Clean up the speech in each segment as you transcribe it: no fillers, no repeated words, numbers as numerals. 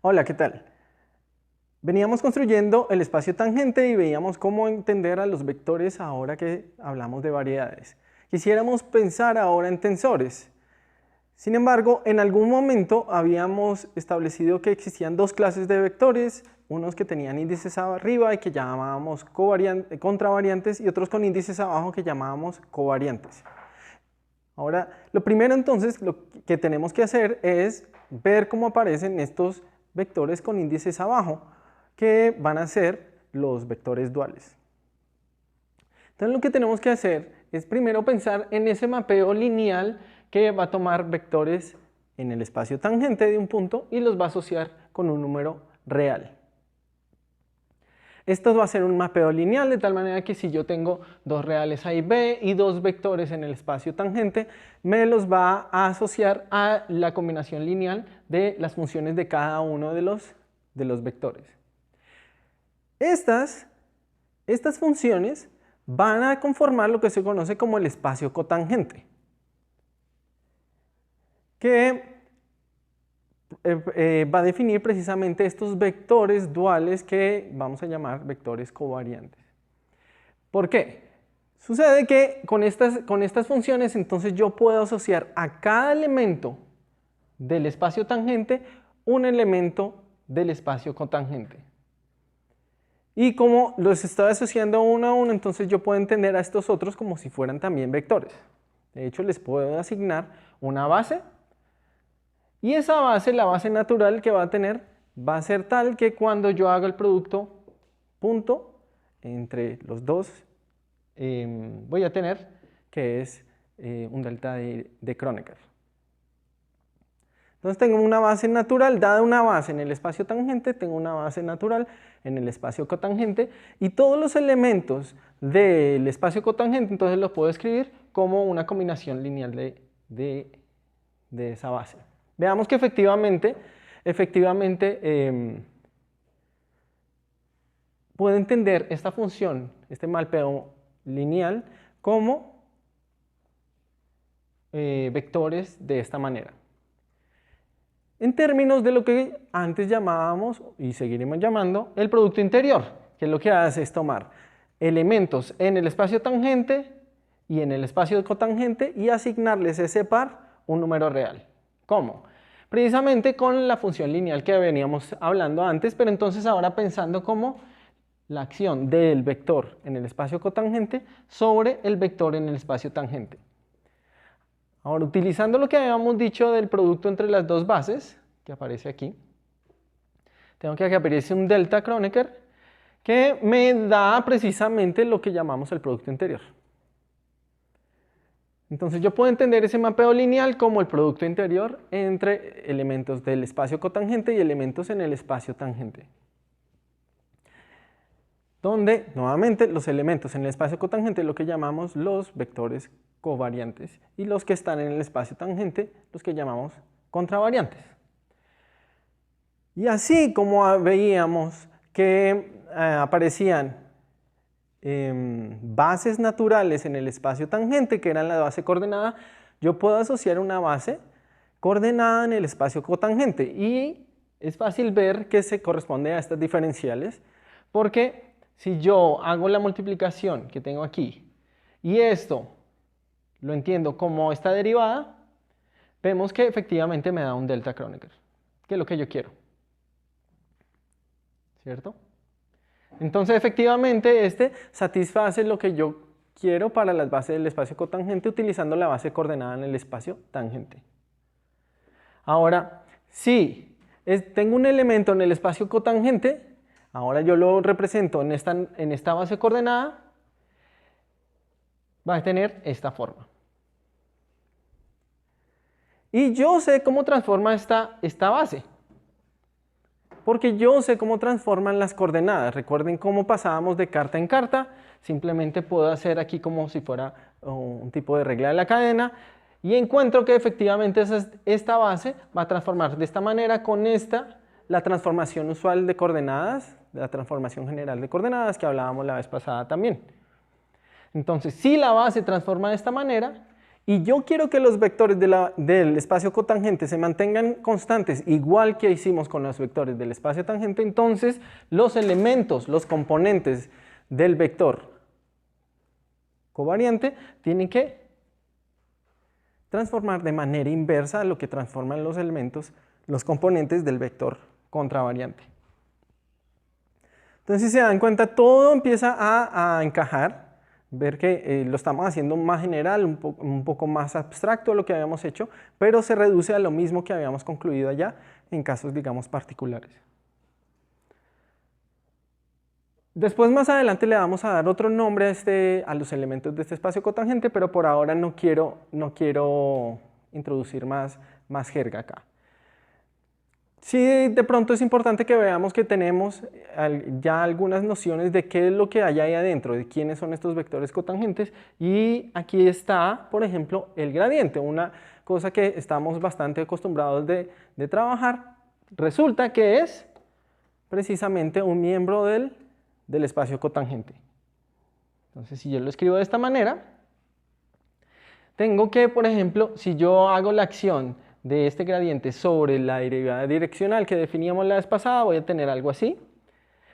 Hola, ¿qué tal? Veníamos construyendo el espacio tangente y veíamos cómo entender a los vectores ahora que hablamos de variedades. Quisiéramos pensar ahora en tensores. Sin embargo, en algún momento habíamos establecido que existían dos clases de vectores, unos que tenían índices arriba y que llamábamos contravariantes y otros con índices abajo que llamábamos covariantes. Ahora, lo primero entonces lo que tenemos que hacer es ver cómo aparecen estos vectores con índices abajo, que van a ser los vectores duales. Entonces lo que tenemos que hacer es primero pensar en ese mapeo lineal que va a tomar vectores en el espacio tangente de un punto y los va a asociar con un número real. Esto va a ser un mapeo lineal de tal manera que si yo tengo dos reales A y B y dos vectores en el espacio tangente, me los va a asociar a la combinación lineal de las funciones de cada uno de los vectores. Estas funciones van a conformar lo que se conoce como el espacio cotangente, que va a definir precisamente estos vectores duales que vamos a llamar vectores covariantes. ¿Por qué? Sucede que con estas funciones entonces yo puedo asociar a cada elemento del espacio tangente un elemento del espacio cotangente. Y como los estoy asociando uno a uno, entonces yo puedo entender a estos otros como si fueran también vectores. De hecho, les puedo asignar una base. Y esa base, la base natural que va a tener, va a ser tal que cuando yo haga el producto punto entre los dos, voy a tener que es un delta de Kronecker. Entonces tengo una base natural, dada una base en el espacio tangente, tengo una base natural en el espacio cotangente y todos los elementos del espacio cotangente entonces los puedo escribir como una combinación lineal de esa base. Veamos que efectivamente puedo entender esta función, este mapeo lineal, como vectores de esta manera. En términos de lo que antes llamábamos, y seguiremos llamando, el producto interior, que lo que hace es tomar elementos en el espacio tangente y en el espacio cotangente y asignarles ese par un número real. ¿Cómo? Precisamente con la función lineal que veníamos hablando antes, pero entonces ahora pensando como la acción del vector en el espacio cotangente sobre el vector en el espacio tangente. Ahora, utilizando lo que habíamos dicho del producto entre las dos bases, que aparece aquí, tengo que aparece un delta Kronecker que me da precisamente lo que llamamos el producto interior. Entonces yo puedo entender ese mapeo lineal como el producto interior entre elementos del espacio cotangente y elementos en el espacio tangente. Donde, nuevamente, los elementos en el espacio cotangente lo que llamamos los vectores covariantes y los que están en el espacio tangente los que llamamos contravariantes. Y así como veíamos que aparecían bases naturales en el espacio tangente, que eran la base coordenada, yo puedo asociar una base coordenada en el espacio cotangente. Y es fácil ver que se corresponde a estas diferenciales, porque si yo hago la multiplicación que tengo aquí y esto lo entiendo como esta derivada, vemos que efectivamente me da un delta Kronecker, que es lo que yo quiero. ¿Cierto? Entonces, efectivamente, este satisface lo que yo quiero para las bases del espacio cotangente utilizando la base coordenada en el espacio tangente. Ahora, si tengo un elemento en el espacio cotangente, ahora yo lo represento en esta base coordenada, va a tener esta forma. Y yo sé cómo transforma esta base, porque yo sé cómo transforman las coordenadas. Recuerden cómo pasábamos de carta en carta. Simplemente puedo hacer aquí como si fuera un tipo de regla de la cadena y encuentro que efectivamente esta base va a transformar de esta manera con la transformación usual de coordenadas, la transformación general de coordenadas que hablábamos la vez pasada también. Entonces, si la base transforma de esta manera y yo quiero que los vectores del espacio cotangente se mantengan constantes, igual que hicimos con los vectores del espacio tangente, entonces los elementos, los componentes del vector covariante tienen que transformar de manera inversa a lo que transforman los elementos, los componentes del vector contravariante. Entonces, si se dan cuenta, todo empieza a encajar, ver que lo estamos haciendo más general, un poco más abstracto de lo que habíamos hecho, pero se reduce a lo mismo que habíamos concluido allá en casos, digamos, particulares. Después, más adelante, le vamos a dar otro nombre a los elementos de este espacio cotangente, pero por ahora no quiero introducir más jerga acá. Sí, de pronto es importante que veamos que tenemos ya algunas nociones de qué es lo que hay ahí adentro, de quiénes son estos vectores cotangentes, y aquí está, por ejemplo, el gradiente, una cosa que estamos bastante acostumbrados de trabajar. Resulta que es precisamente un miembro del espacio cotangente. Entonces, si yo lo escribo de esta manera, tengo que, por ejemplo, si yo hago la acción de este gradiente sobre la derivada direccional que definíamos la vez pasada, voy a tener algo así,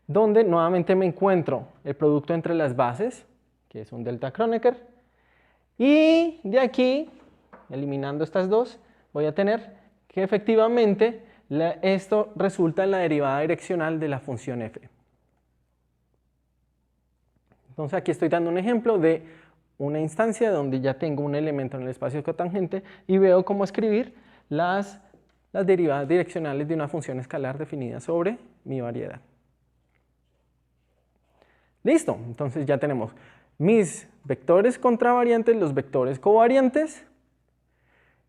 donde nuevamente me encuentro el producto entre las bases, que es un delta Kronecker, y de aquí, eliminando estas dos, voy a tener que efectivamente esto resulta en la derivada direccional de la función f. Entonces aquí estoy dando un ejemplo de una instancia donde ya tengo un elemento en el espacio cotangente y veo cómo escribir las derivadas direccionales de una función escalar definida sobre mi variedad. Listo, entonces ya tenemos mis vectores contravariantes, los vectores covariantes,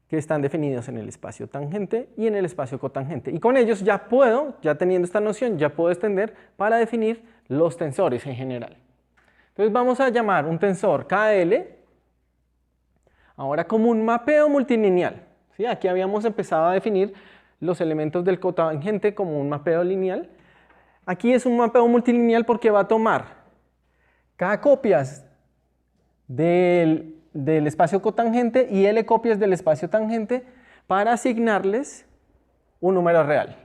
que están definidos en el espacio tangente y en el espacio cotangente. Y con ellos ya teniendo esta noción, ya puedo extender para definir los tensores en general. Entonces vamos a llamar un tensor KL ahora como un mapeo multilineal. ¿Sí? Aquí habíamos empezado a definir los elementos del cotangente como un mapeo lineal. Aquí es un mapeo multilineal porque va a tomar K copias del espacio cotangente y L copias del espacio tangente para asignarles un número real.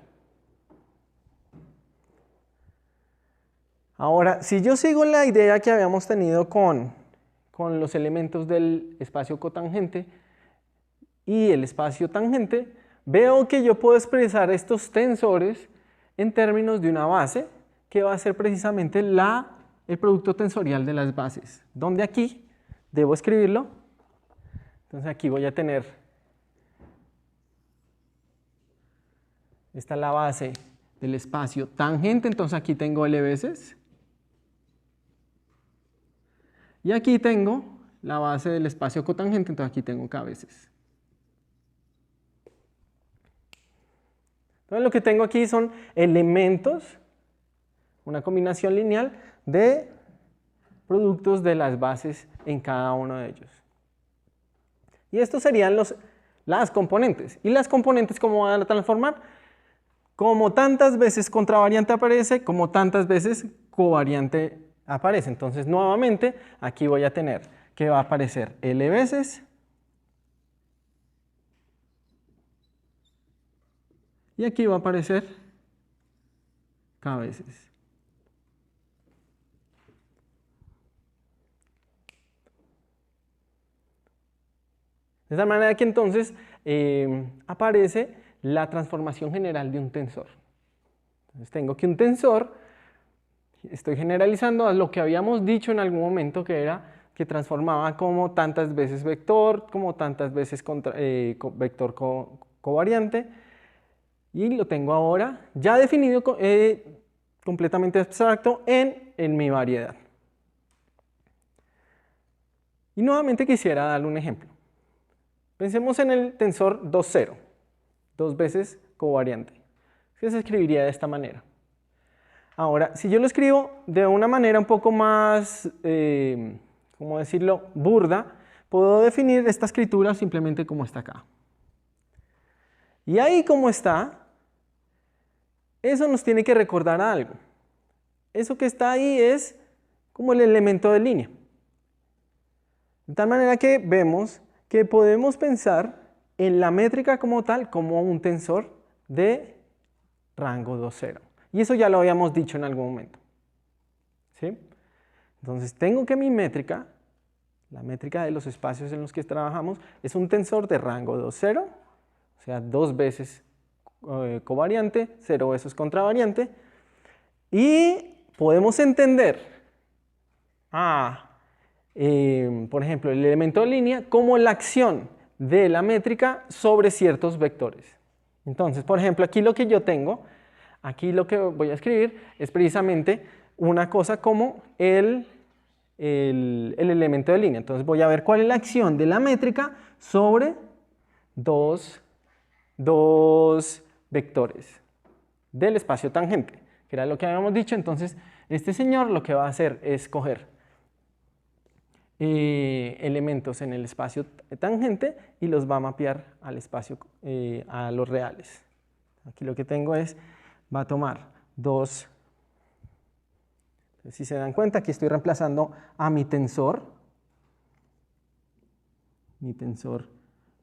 Ahora, si yo sigo la idea que habíamos tenido con los elementos del espacio cotangente y el espacio tangente, veo que yo puedo expresar estos tensores en términos de una base que va a ser precisamente el producto tensorial de las bases, donde aquí debo escribirlo. Entonces aquí voy a tener, esta es la base del espacio tangente, entonces aquí tengo L veces. Y aquí tengo la base del espacio cotangente, entonces aquí tengo K veces. Entonces lo que tengo aquí son elementos, una combinación lineal de productos de las bases en cada uno de ellos. Y estos serían las componentes. ¿Y las componentes cómo van a transformar? Como tantas veces contravariante aparece, como tantas veces covariante aparece. Entonces nuevamente aquí voy a tener que va a aparecer L veces y aquí va a aparecer K veces. De esta manera que entonces aparece la transformación general de un tensor. Entonces tengo que un tensor, estoy generalizando a lo que habíamos dicho en algún momento, que era que transformaba como tantas veces vector, como tantas veces vector covariante, y lo tengo ahora ya definido completamente abstracto en mi variedad. Y nuevamente quisiera darle un ejemplo. Pensemos en el tensor 2, 0, dos veces covariante, que se escribiría de esta manera. Ahora, si yo lo escribo de una manera un poco más, ¿cómo decirlo?, burda, puedo definir esta escritura simplemente como está acá. Y ahí como está, eso nos tiene que recordar algo. Eso que está ahí es como el elemento de línea. De tal manera que vemos que podemos pensar en la métrica como tal como un tensor de rango 2,0. Y eso ya lo habíamos dicho en algún momento. ¿Sí? Entonces tengo que mi métrica, la métrica de los espacios en los que trabajamos, es un tensor de rango 2,0, o sea, 2 veces covariante, 0 veces contravariante. Y podemos entender, por ejemplo, el elemento de línea como la acción de la métrica sobre ciertos vectores. Entonces, por ejemplo, aquí lo que yo tengo, aquí lo que voy a escribir es precisamente una cosa como el elemento de línea. Entonces voy a ver cuál es la acción de la métrica sobre dos vectores del espacio tangente, que era lo que habíamos dicho. Entonces este señor lo que va a hacer es coger elementos en el espacio tangente y los va a mapear al espacio, a los reales. Aquí lo que tengo es, va a tomar dos. Si se dan cuenta, aquí estoy reemplazando a mi tensor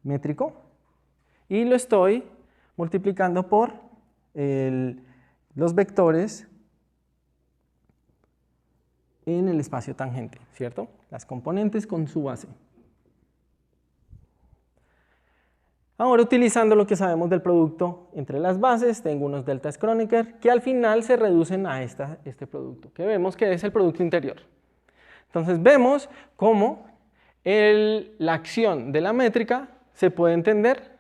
métrico, y lo estoy multiplicando por los vectores en el espacio tangente, ¿cierto? Las componentes con su base. Ahora, utilizando lo que sabemos del producto entre las bases, tengo unos deltas Kronecker que al final se reducen a este producto, que vemos que es el producto interior. Entonces vemos cómo la acción de la métrica se puede entender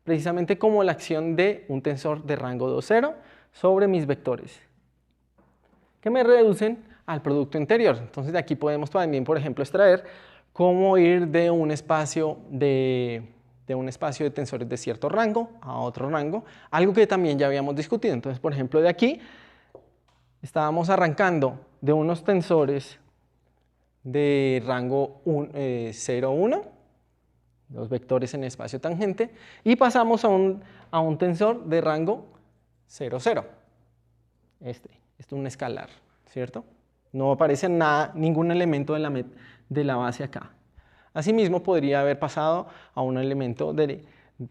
precisamente como la acción de un tensor de rango 2,0 sobre mis vectores, que me reducen al producto interior. Entonces de aquí podemos también, por ejemplo, extraer cómo ir de un espacio de tensores de cierto rango a otro rango, algo que también ya habíamos discutido. Entonces, por ejemplo, de aquí estábamos arrancando de unos tensores de rango 0, 1, los vectores en espacio tangente, y pasamos a un tensor de rango 0, 0. Este es un escalar, ¿cierto? No aparece ningún elemento de la base acá. Asimismo, podría haber pasado a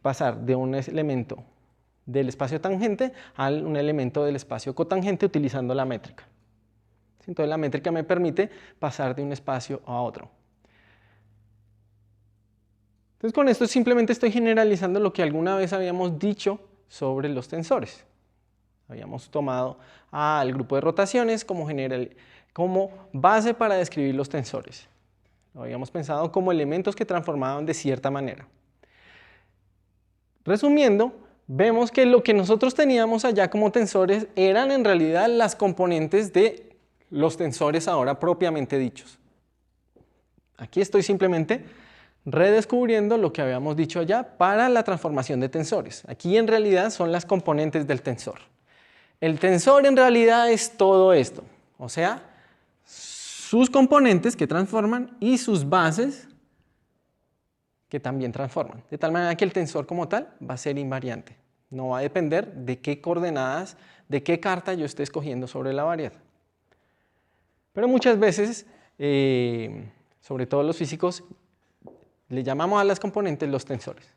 pasar de un elemento del espacio tangente a un elemento del espacio cotangente utilizando la métrica. Entonces la métrica me permite pasar de un espacio a otro. Entonces con esto simplemente estoy generalizando lo que alguna vez habíamos dicho sobre los tensores. Habíamos tomado al grupo de rotaciones como base para describir los tensores. Lo habíamos pensado como elementos que transformaban de cierta manera. Resumiendo, vemos que lo que nosotros teníamos allá como tensores eran en realidad las componentes de los tensores ahora propiamente dichos. Aquí estoy simplemente redescubriendo lo que habíamos dicho allá para la transformación de tensores. Aquí en realidad son las componentes del tensor. El tensor en realidad es todo esto, o sea, sus componentes que transforman y sus bases que también transforman. De tal manera que el tensor como tal va a ser invariante. No va a depender de qué coordenadas, de qué carta yo esté escogiendo sobre la variedad. Pero muchas veces, sobre todo los físicos, le llamamos a las componentes los tensores.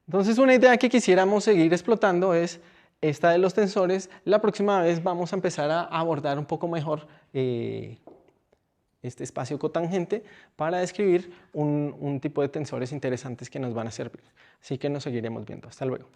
Entonces una idea que quisiéramos seguir explotando es esta de los tensores. La próxima vez vamos a empezar a abordar un poco mejor este espacio cotangente para describir un tipo de tensores interesantes que nos van a servir. Así que nos seguiremos viendo. Hasta luego.